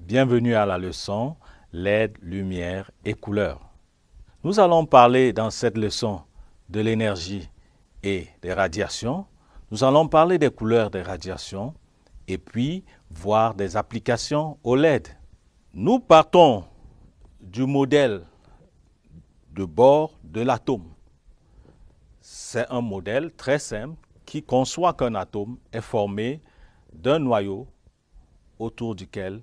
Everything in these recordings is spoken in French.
Bienvenue à la leçon LED, lumière et couleurs. Nous allons parler dans cette leçon de l'énergie et des radiations. Nous allons parler des couleurs des radiations et puis voir des applications au LED. Nous partons du modèle de bord de l'atome. C'est un modèle très simple qui conçoit qu'un atome est formé d'un noyau autour duquel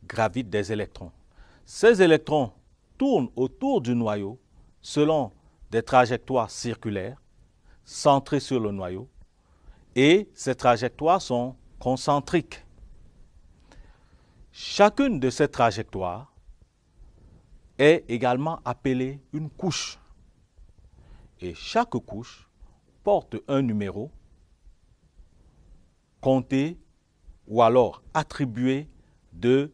gravitent des électrons. Ces électrons tournent autour du noyau selon des trajectoires circulaires centrées sur le noyau et ces trajectoires sont concentriques. Chacune de ces trajectoires est également appelée une couche et chaque couche porte un numéro compté ou alors attribué de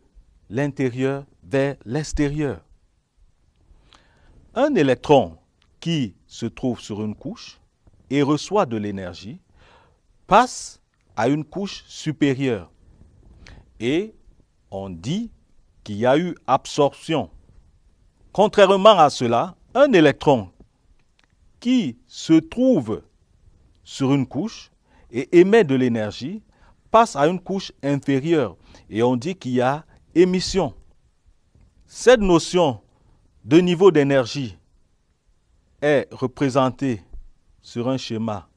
l'intérieur vers l'extérieur. Un électron qui se trouve sur une couche et reçoit de l'énergie passe à une couche supérieure et on dit qu'il y a eu absorption. Contrairement à cela, un électron qui se trouve sur une couche et émet de l'énergie passe à une couche inférieure et on dit qu'il y a émission. Cette notion de niveau d'énergie est représentée sur un schéma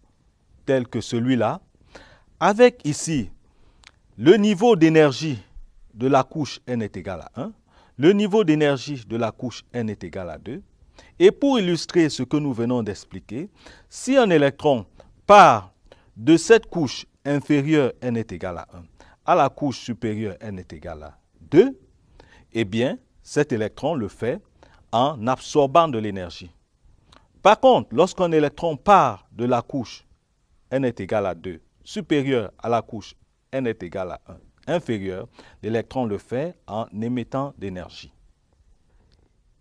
tel que celui-là, avec ici le niveau d'énergie de la couche N est égal à 1, le niveau d'énergie de la couche N est égal à 2, et pour illustrer ce que nous venons d'expliquer, si un électron part de cette couche inférieure N est égal à 1 à la couche supérieure N est égal à 2, eh bien, cet électron le fait en absorbant de l'énergie. Par contre, lorsqu'un électron part de la couche N est égal à 2, supérieure à la couche N est égal à 1, inférieure, l'électron le fait en émettant d'énergie.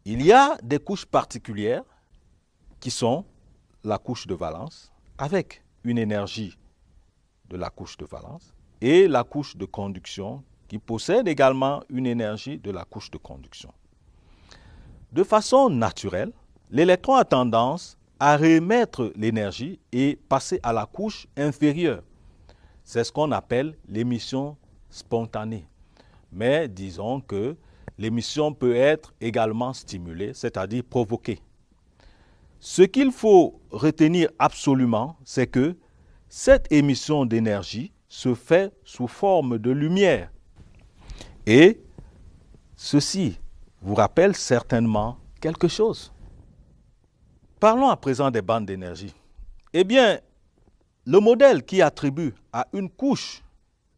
Il y a des couches particulières qui sont la couche de valence avec une énergie de la couche de valence et la couche de conduction qui possède également une énergie de la couche de conduction. De façon naturelle, l'électron a tendance à remettre l'énergie et passer à la couche inférieure. C'est ce qu'on appelle l'émission spontanée. Mais disons que l'émission peut être également stimulée, c'est-à-dire provoquée. Ce qu'il faut retenir absolument, c'est que cette émission d'énergie se fait sous forme de lumière. Et ceci vous rappelle certainement quelque chose. Parlons à présent des bandes d'énergie. Eh bien, le modèle qui attribue à une couche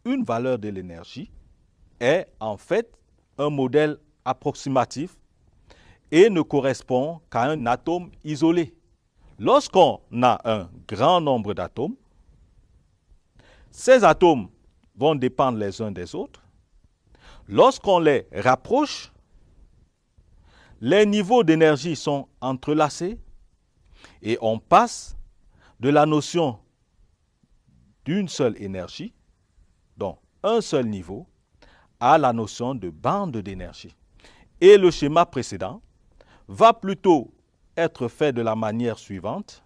une valeur de l'énergie est en fait un modèle approximatif et ne correspond qu'à un atome isolé. Lorsqu'on a un grand nombre d'atomes, ces atomes vont dépendre les uns des autres. Lorsqu'on les rapproche, les niveaux d'énergie sont entrelacés et on passe de la notion d'une seule énergie, donc un seul niveau, à la notion de bande d'énergie. Et le schéma précédent va plutôt être fait de la manière suivante,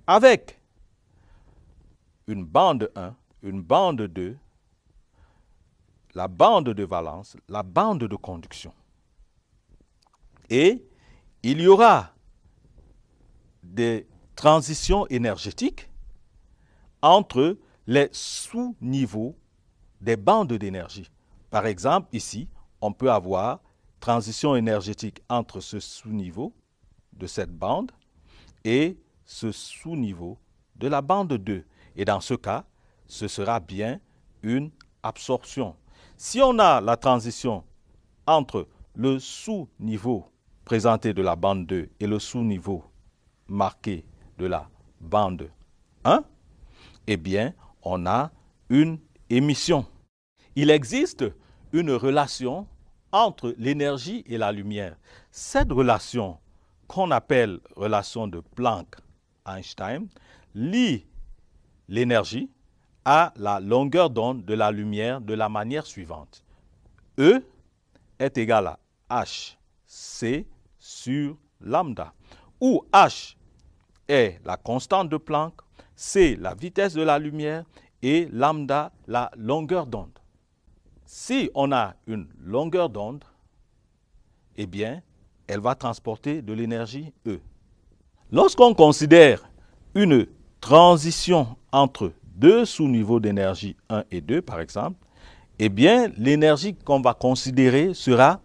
avec une bande 1, une bande 2, la bande de valence, la bande de conduction. Et il y aura des transitions énergétiques entre les sous-niveaux des bandes d'énergie. Par exemple, ici, on peut avoir transition énergétique entre ce sous-niveau de cette bande et ce sous-niveau de la bande 2. Et dans ce cas, ce sera bien une absorption. Si on a la transition entre le sous-niveau présenté de la bande 2 et le sous-niveau marqué de la bande 1, eh bien, on a une émission. Il existe une relation entre l'énergie et la lumière. Cette relation, qu'on appelle relation de Planck-Einstein, lie l'énergie à la longueur d'onde de la lumière de la manière suivante. E est égal à hc sur lambda, où h est la constante de Planck, c la vitesse de la lumière et lambda la longueur d'onde. Si on a une longueur d'onde, eh bien, elle va transporter de l'énergie E. Lorsqu'on considère une transition entre deux sous-niveaux d'énergie 1 et 2, par exemple, eh bien, l'énergie qu'on va considérer sera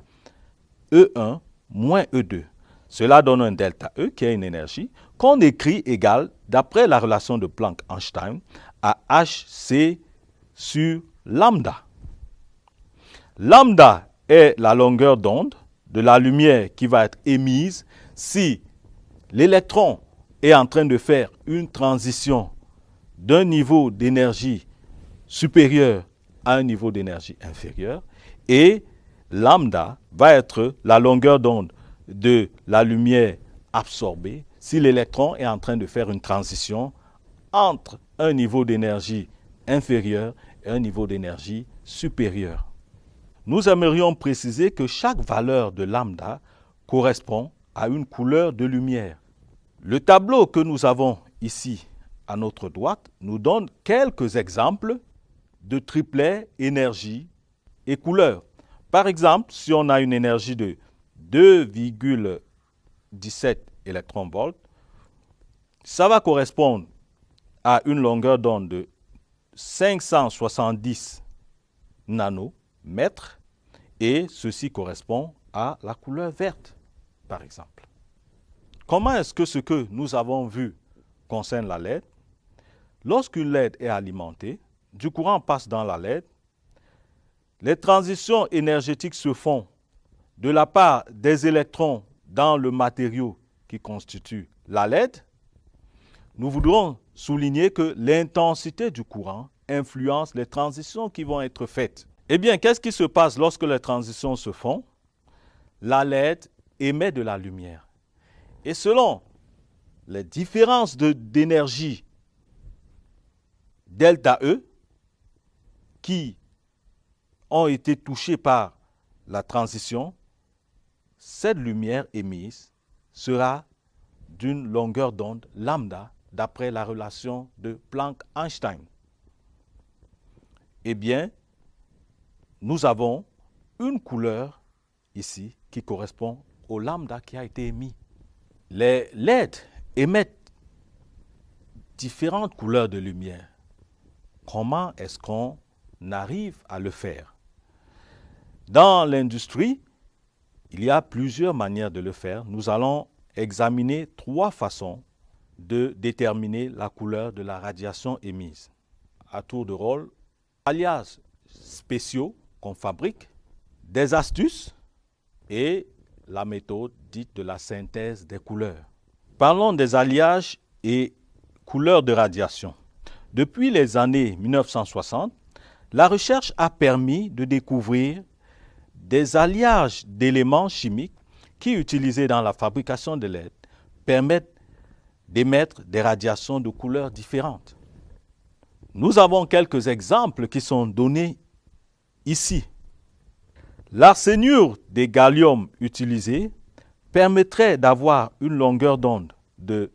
E1 moins E2. Cela donne un delta E qui est une énergie qu'on écrit égale, d'après la relation de Planck-Einstein, à hc sur lambda. Lambda est la longueur d'onde de la lumière qui va être émise si l'électron est en train de faire une transition d'un niveau d'énergie supérieur à un niveau d'énergie inférieur, et lambda va être la longueur d'onde de la lumière absorbée si l'électron est en train de faire une transition entre un niveau d'énergie inférieur et un niveau d'énergie supérieur. Nous aimerions préciser que chaque valeur de lambda correspond à une couleur de lumière. Le tableau que nous avons ici à notre droite nous donne quelques exemples de triplets énergie et couleur. Par exemple, si on a une énergie de 2,17 électronvolts, ça va correspondre à une longueur d'onde de 570 nanomètres et ceci correspond à la couleur verte, par exemple. Comment est-ce que ce que nous avons vu concerne la LED? Lorsqu'une LED est alimentée, du courant passe dans la LED, les transitions énergétiques se font de la part des électrons dans le matériau qui constitue la LED. Nous voudrons souligner que l'intensité du courant influence les transitions qui vont être faites. Eh bien, qu'est-ce qui se passe lorsque les transitions se font? La LED émet de la lumière. Et selon les différences d'énergie delta E qui ont été touchées par la transition, cette lumière émise sera d'une longueur d'onde lambda d'après la relation de Planck-Einstein. Eh bien, nous avons une couleur ici qui correspond au lambda qui a été émis. Les LED émettent différentes couleurs de lumière. Comment est-ce qu'on arrive à le faire? Dans l'industrie, il y a plusieurs manières de le faire. Nous allons examiner 3 façons de déterminer la couleur de la radiation émise. À tour de rôle, alias spéciaux qu'on fabrique, des astuces et la méthode dite de la synthèse des couleurs. Parlons des alliages et couleurs de radiation. Depuis les années 1960, la recherche a permis de découvrir des alliages d'éléments chimiques qui, utilisés dans la fabrication de LED, permettent d'émettre des radiations de couleurs différentes. Nous avons quelques exemples qui sont donnés ici. L'arsénure des galliums utilisés permettrait d'avoir une longueur d'onde de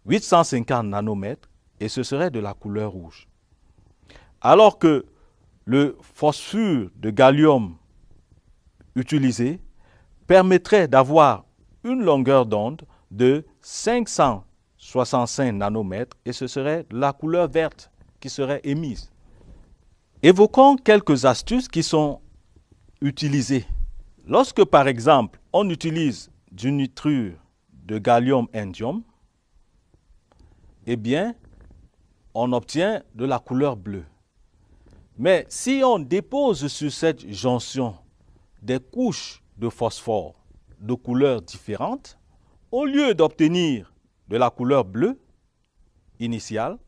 850 nanomètres et ce serait de la couleur rouge. Alors que le phosphure de gallium utilisé permettrait d'avoir une longueur d'onde de 565 nanomètres et ce serait la couleur verte qui serait émise. Évoquons quelques astuces qui sont utilisées. Lorsque, par exemple, on utilise du nitrure de gallium-indium, eh bien, on obtient de la couleur bleue. Mais si on dépose sur cette jonction des couches de phosphore de couleurs différentes, au lieu d'obtenir de la couleur bleue initiale,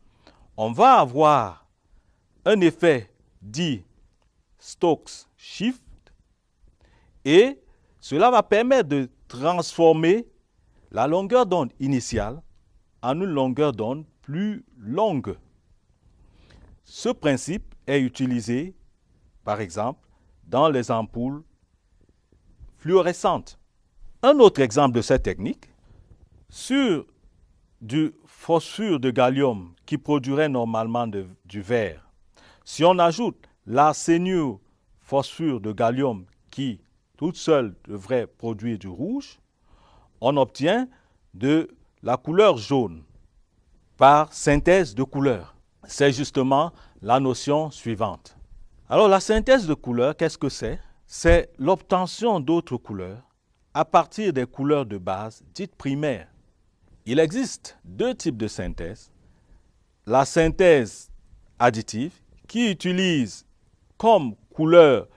on va avoir un effet dit Stokes shift et cela va permettre de transformer la longueur d'onde initiale en une longueur d'onde plus longue. Ce principe est utilisé, par exemple, dans les ampoules fluorescentes. Un autre exemple de cette technique, sur du phosphure de gallium qui produirait normalement du vert, si on ajoute l'arséniophosphure de gallium qui, toute seule, devrait produire du rouge, on obtient de la couleur jaune par synthèse de couleurs. C'est justement la notion suivante. Alors la synthèse de couleurs, qu'est-ce que c'est? C'est l'obtention d'autres couleurs à partir des couleurs de base dites primaires. Il existe deux types de synthèse. La synthèse additive qui utilise comme couleur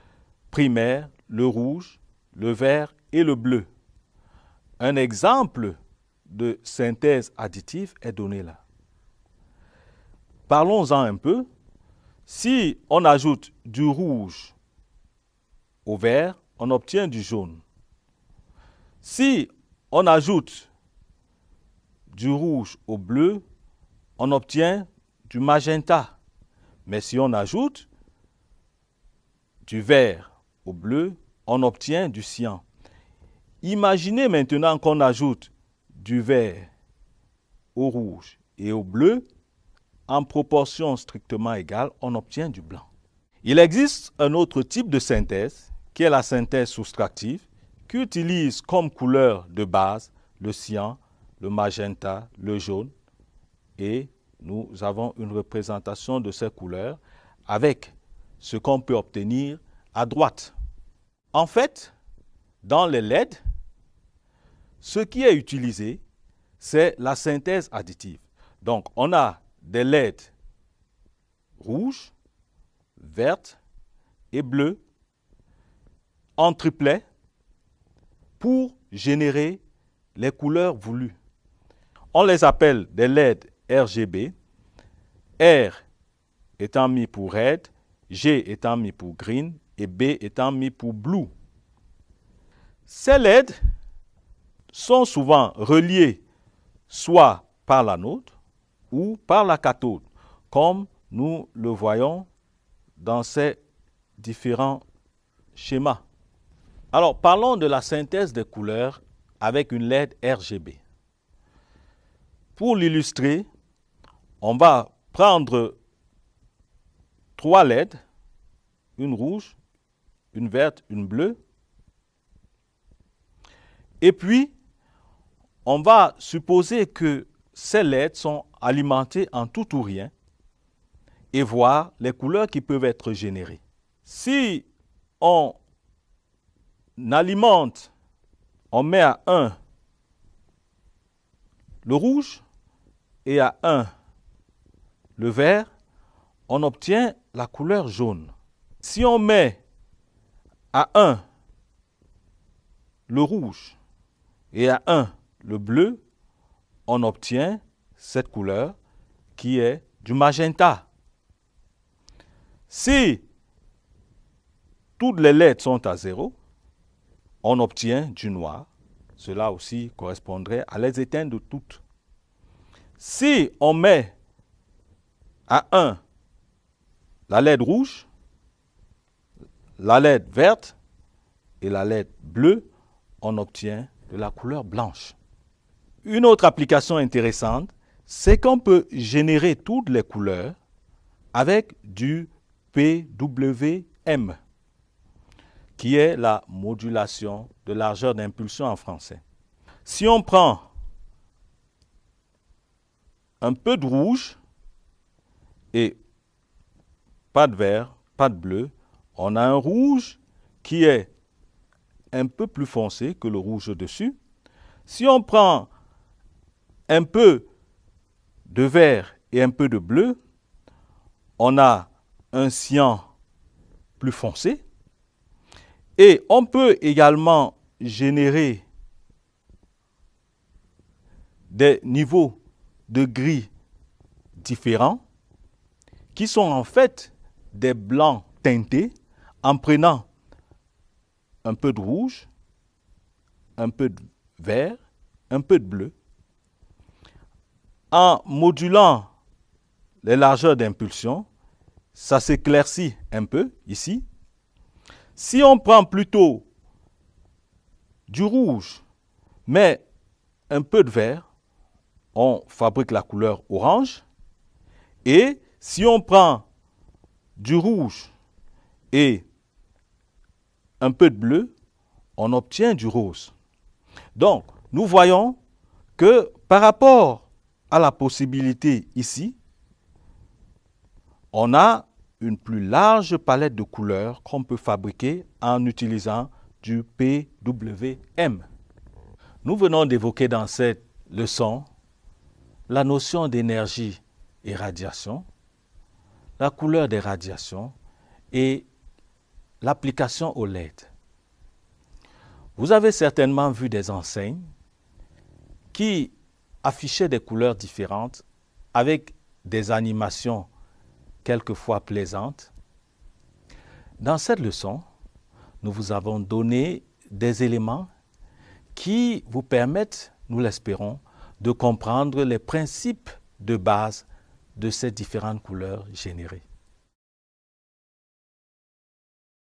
primaire le rouge, le vert et le bleu. Un exemple de synthèse additive est donné là. Parlons-en un peu. Si on ajoute du rouge au vert, on obtient du jaune. Si on ajoute du rouge au bleu, on obtient du magenta. Mais si on ajoute du vert au bleu, on obtient du cyan. Imaginez maintenant qu'on ajoute du vert au rouge et au bleu, en proportion strictement égale, on obtient du blanc. Il existe un autre type de synthèse, qui est la synthèse soustractive, qui utilise comme couleur de base le cyan, le magenta, le jaune, et nous avons une représentation de ces couleurs avec ce qu'on peut obtenir à droite. En fait, dans les LED, ce qui est utilisé, c'est la synthèse additive. Donc, on a des LED rouges, vertes et bleues en triplet pour générer les couleurs voulues. On les appelle des LED RGB, R étant mis pour red, G étant mis pour green et B étant mis pour blue. Ces LED sont souvent reliés soit par l'anode ou par la cathode, comme nous le voyons dans ces différents schémas. Alors, parlons de la synthèse des couleurs avec une LED RGB. Pour l'illustrer, on va prendre 3 LED, une rouge, une verte, une bleue. Et puis, on va supposer que ces LED sont alimentés en tout ou rien et voir les couleurs qui peuvent être générées. Si on alimente, on met à 1 le rouge et à 1 le vert, on obtient la couleur jaune. Si on met à 1 le rouge et à 1 le bleu, on obtient cette couleur qui est du magenta. Si toutes les lettres sont à 0, on obtient du noir. Cela aussi correspondrait à les éteindre toutes. Si on met à 1 la LED rouge, la LED verte et la LED bleue, on obtient de la couleur blanche. Une autre application intéressante, c'est qu'on peut générer toutes les couleurs avec du PWM, qui est la modulation de largeur d'impulsion en français. Si on prend un peu de rouge et pas de vert, pas de bleu, on a un rouge qui est un peu plus foncé que le rouge au-dessus. Si on prend un peu de vert et un peu de bleu, on a un cyan plus foncé. Et on peut également générer des niveaux de gris différents qui sont en fait des blancs teintés en prenant un peu de rouge, un peu de vert, un peu de bleu. En modulant les largeurs d'impulsion ça s'éclaircit un peu ici. Si on prend plutôt du rouge, mais un peu de vert, on fabrique la couleur orange. Et si on prend du rouge et un peu de bleu, on obtient du rose. Donc, nous voyons que par rapport à la possibilité ici, on a une plus large palette de couleurs qu'on peut fabriquer en utilisant du PWM. Nous venons d'évoquer dans cette leçon la notion d'énergie et radiation, la couleur des radiations et l'application au LED. Vous avez certainement vu des enseignes qui affichaient des couleurs différentes avec des animations quelquefois plaisantes. Dans cette leçon, nous vous avons donné des éléments qui vous permettent, nous l'espérons, de comprendre les principes de base de ces différentes couleurs générées.